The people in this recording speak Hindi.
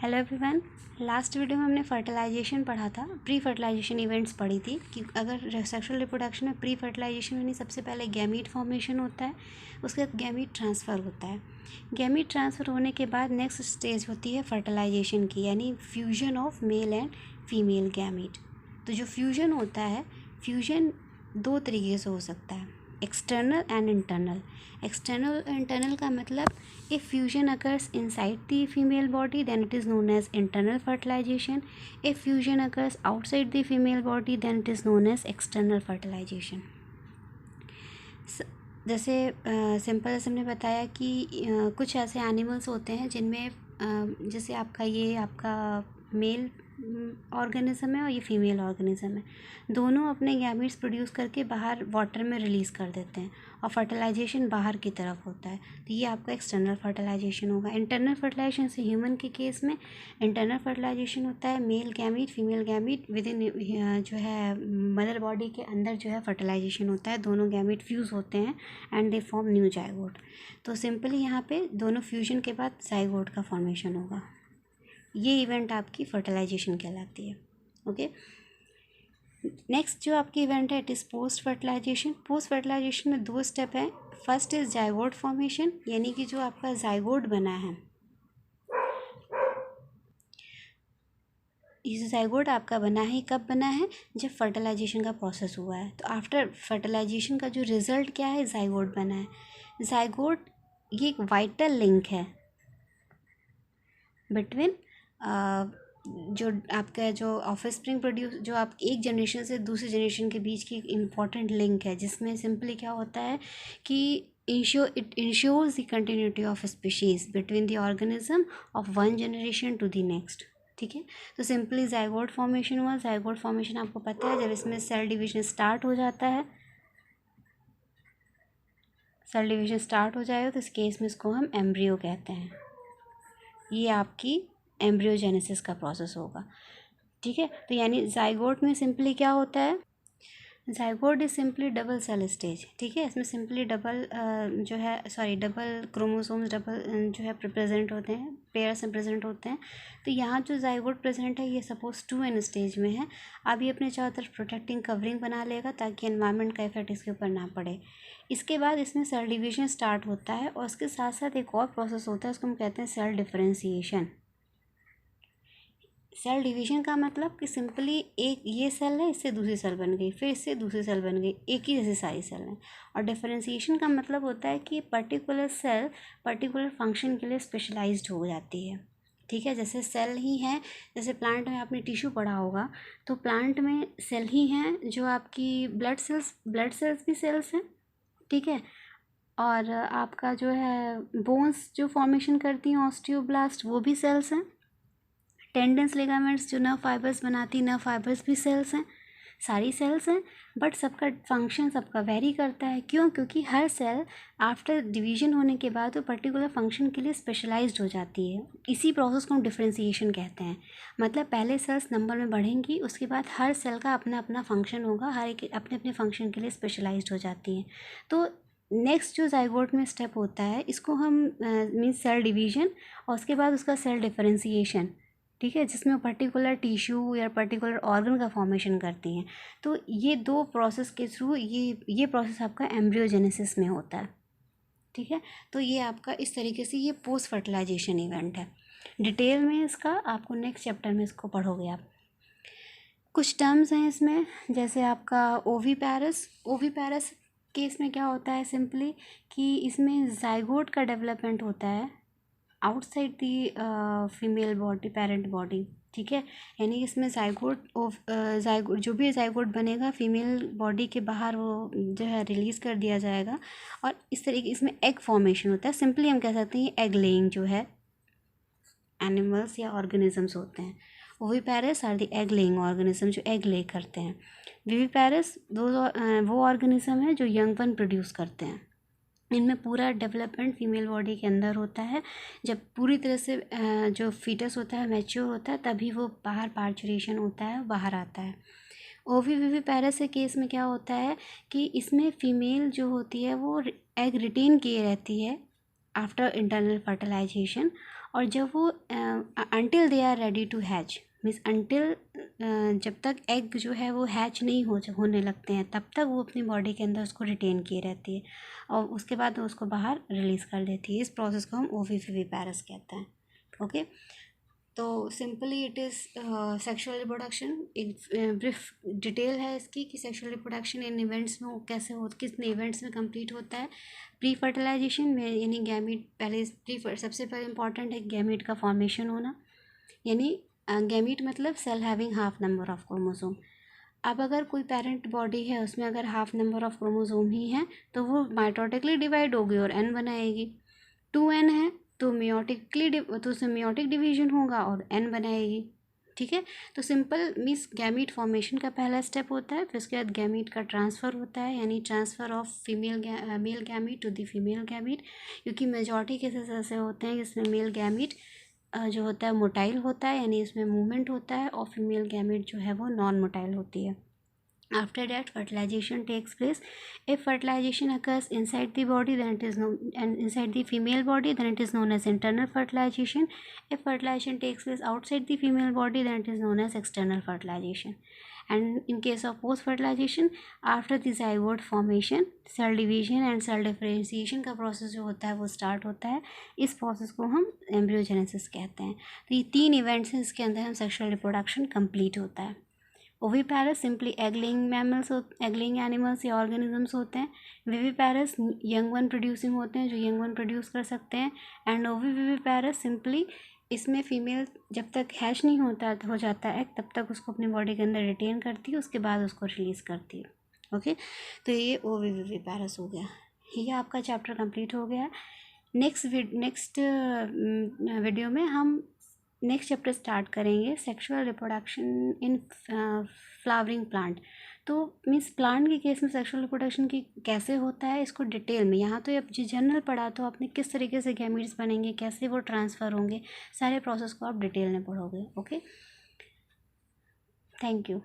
Hello everyone. लास्ट वीडियो में हमने फर्टिलाइजेशन पढ़ा था, प्री फर्टिलाइजेशन इवेंट्स पढ़ी थी कि अगर सेक्सुअल रिप्रोडक्शन में प्री फर्टिलाइजेशन यानी सबसे पहले गैमीट फॉर्मेशन होता है, उसके बाद गैमीट ट्रांसफ़र होता है। गैमीट ट्रांसफ़र होने के बाद नेक्स्ट स्टेज होती है फर्टिलाइजेशन की, यानी fusion of male and female gamete. तो जो फ्यूजन होता है, फ्यूजन दो तरीके से हो सकता है, external and internal. External internal का मतलब if fusion occurs inside the female body then it is known as internal fertilization. If fusion occurs outside the female body then it is known as external fertilization. जैसे सिंपल से हमने बताया कि कुछ ऐसे एनिमल्स होते हैं जिनमें जैसे आपका मेल ऑर्गेनिज्म है और ये फीमेल ऑर्गेनिज्म है, दोनों अपने गैमीट्स प्रोड्यूस करके बाहर वाटर में रिलीज़ कर देते हैं और फर्टिलाइजेशन बाहर की तरफ होता है, तो ये आपका एक्सटर्नल फर्टिलाइजेशन होगा। इंटरनल फर्टिलाइजेशन से ह्यूमन के केस में इंटरनल फर्टिलाइजेशन होता है, male gamete female gamete with in जो है मदर बॉडी के अंदर जो है फर्टिलाइजेशन होता है, दोनों गैमीट फ्यूज़ होते हैं and they form new zygote. तो सिंपली यहाँ पे दोनों फ्यूजन के बाद जाइगोट का फॉर्मेशन होगा। ये इवेंट आपकी फर्टिलाइजेशन कहलाती है। ओके, नेक्स्ट जो आपकी इवेंट है it is post fertilization. Post fertilization में दो स्टेप हैं। फर्स्ट इज़ जाइगोट फॉर्मेशन, यानी कि जो आपका जाइगोट बना है, ये जाइगोट आपका बना है, कब बना है? जब फर्टिलाइजेशन का प्रोसेस हुआ है। तो आफ्टर फर्टिलाइजेशन का जो रिज़ल्ट क्या है, जाइगोट बना है। जाइगोट ये एक वाइटल लिंक है बिटवीन जो आपका जो ऑफस्प्रिंग प्रोड्यूस, जो आप एक जनरेशन से दूसरे जनरेशन के बीच की एक इम्पॉर्टेंट लिंक है, जिसमें सिंपली क्या होता है कि it ensures the continuity of species between the organism of one generation to the next. ठीक है, तो सिंपली जाइगोट फॉर्मेशन हुआ। जाइगोट फॉर्मेशन आपको पता है, जब इसमें सेल डिवीजन स्टार्ट हो जाता है, सेल डिवीजन स्टार्ट हो जाएगा तो इस केस में इसको हम एम्ब्रियो कहते हैं। ये आपकी एम्ब्रियोजेनेसिस का प्रोसेस होगा। ठीक है, तो यानी जाइगोट में सिंपली क्या होता है, zygote is simply double cell stage. ठीक है, इसमें सिंपली डबल क्रोमोसोम्स जो है प्रेजेंट होते हैं, पेयर से प्रेजेंट होते हैं। तो यहाँ जो जाइगोट प्रेजेंट है ये सपोज 2n स्टेज में है। अब ये अपने चारों तरफ प्रोटेक्टिंग कवरिंग बना लेगा ताकि एनवायरनमेंट का इफेक्ट इसके ऊपर ना पड़े। इसके बाद इसमें सेल डिवीजन स्टार्ट होता है और उसके साथ साथ एक और प्रोसेस होता है, उसको हम कहते हैं सेल डिफरेंशिएशन। सेल डिवीजन का मतलब कि सिंपली एक ये सेल है, इससे दूसरी सेल बन गई, फिर इससे दूसरी सेल बन गई, एक ही जैसी सारी सेल हैं। और डिफरेंशिएशन का मतलब होता है कि पर्टिकुलर सेल पर्टिकुलर फंक्शन के लिए स्पेशलाइज्ड हो जाती है। ठीक है, जैसे सेल ही हैं, जैसे प्लांट में आपने टिश्यू पढ़ा होगा, तो प्लांट में सेल ही हैं जो आपकी ब्लड सेल्स भी सेल्स हैं। ठीक है, और आपका जो है बोन्स जो फॉर्मेशन करती हैं ऑस्टियोब्लास्ट, वो भी सेल्स हैं। टेंडन्स लिगामेंट्स जो नर्व फाइबर्स बनाती, नर्व फाइबर्स भी सेल्स हैं, सारी सेल्स हैं। बट सबका फंक्शन सबका वेरी करता है। क्यों? क्योंकि हर सेल आफ्टर डिवीजन होने के बाद वो पर्टिकुलर फंक्शन के लिए स्पेशलाइज्ड हो जाती है। इसी प्रोसेस को हम डिफरेंशिएशन कहते हैं। मतलब पहले सेल्स नंबर में बढ़ेंगी, उसके बाद हर सेल का अपना अपना फंक्शन होगा, हर एक अपने अपने फंक्शन के लिए स्पेशलाइज्ड हो जाती हैं। तो नेक्स्ट जो जाइगोट में स्टेप होता है, इसको हम मीन्स सेल डिवीजन और उसके बाद उसका सेल डिफरेंशिएशन। ठीक है, जिसमें पर्टिकुलर टिश्यू या पर्टिकुलर ऑर्गन का फॉर्मेशन करती हैं। तो ये दो प्रोसेस के थ्रू ये प्रोसेस आपका एम्ब्रियोजेनेसिस में होता है। ठीक है, तो ये आपका इस तरीके से ये पोस्ट फर्टिलाइजेशन इवेंट है। डिटेल में इसका आपको नेक्स्ट चैप्टर में इसको पढ़ोगे आप। कुछ टर्म्स हैं इसमें, जैसे आपका ओवीपैरस केस में क्या होता है सिंपली कि इसमें जाइगोट का डेवलपमेंट होता है outside the female body, parent body. ठीक है, यानी इसमें जाइगोट जो भी जाइगोट बनेगा फीमेल बॉडी के बाहर वो जो है रिलीज़ कर दिया जाएगा और इस तरीके इसमें एग फॉर्मेशन होता है। सिंपली हम कह सकते हैं एग लेइंग जो है एनिमल्स या ऑर्गेनिजम्स होते हैं। Oviparous are the egg laying organism जो एग ले करते हैं। विविपेरस वो ऑर्गेनिज्म है जो यंग वन प्रोड्यूस करते हैं। इनमें पूरा डेवलपमेंट फीमेल बॉडी के अंदर होता है। जब पूरी तरह से जो फीटस होता है मैच्योर होता है तभी वो बाहर पार्चुरेशन होता है, बाहर आता है। ओविविपेरस के केस में क्या होता है कि इसमें फीमेल जो होती है वो एग रिटेन किए रहती है आफ्टर इंटरनल फर्टिलाइजेशन और जब वो until they are ready to hatch means until जब तक एग जो है वो हैच नहीं होने लगते हैं तब तक वो अपनी बॉडी के अंदर उसको रिटेन किए रहती है और उसके बाद वो उसको बाहर रिलीज़ कर देती है। इस प्रोसेस को हम ओविविविपेरस कहते हैं। ओके, तो simply it is sexual reproduction. एक ब्रीफ डिटेल है इसकी कि सेक्सुअल रिप्रोडक्शन इन इवेंट्स में कैसे हो, किस इवेंट्स में कंप्लीट होता है। प्री फर्टिलाइजेशन में यानी गैमीट पहले सबसे पहले इंपॉर्टेंट है गैमीट का फॉर्मेशन होना, यानी गैमीट मतलब cell having half number of chromosome. अब अगर कोई पेरेंट बॉडी है उसमें अगर हाफ नंबर ऑफ क्रोमोसोम ही है तो वो माइटोटिकली डिवाइड होगी और एन बनाएगी। 2n है तो उसमें मियोटिक डिवीजन होगा और एन बनाएगी। ठीक है, तो सिंपल मीन्स गैमीट फॉर्मेशन का पहला स्टेप होता है, फिर उसके बाद गैमीट का ट्रांसफ़र होता है, यानी transfer of male gamete to the female gamete, क्योंकि मेजॉरिटी केसेस ऐसे होते हैं जिसमें मेल गैमीट जो होता है मोटाइल होता है, यानी इसमें मूवमेंट होता है, और फीमेल गैमीट जो है वो नॉन मोटाइल होती है। After that, fertilization takes place. If fertilization occurs inside the body, then it is known, and inside the female body, then it is known as internal fertilization. If fertilization takes place outside the female body, then it is known as external fertilization. And in case of post fertilization, after the zygote formation, cell division and cell differentiation का process जो होता है वो start होता है। इस process को हम embryogenesis कहते हैं। तो ये 3 events हैं इसके अंदर हम sexual reproduction complete होता है। Oviparous simply egg-laying mammals egg-laying animals या ऑर्गेनिजम्स होते हैं। विविपेरस यंग वन प्रोड्यूसिंग होते हैं जो यंग वन प्रोड्यूस कर सकते हैं। एंड ओविविविपेरस सिंपली इसमें फीमेल जब तक हैच नहीं हो जाता है तब तक उसको अपनी बॉडी के अंदर रिटेन करती है, उसके बाद उसको रिलीज़ करती है। ओके, तो ये ओविविविपेरस हो गया। ये आपका चैप्टर कंप्लीट हो गया। नेक्स्ट वीडियो में हम नेक्स्ट चैप्टर स्टार्ट करेंगे sexual reproduction in flowering plant. तो मीन्स प्लांट के केस में सेक्सुअल रिप्रोडक्शन की कैसे होता है इसको डिटेल में, यहाँ तो अब जो जनरल पढ़ा तो आपने किस तरीके से गैमीट्स बनेंगे, कैसे वो ट्रांसफ़र होंगे, सारे प्रोसेस को आप डिटेल में पढ़ोगे। Okay, thank you.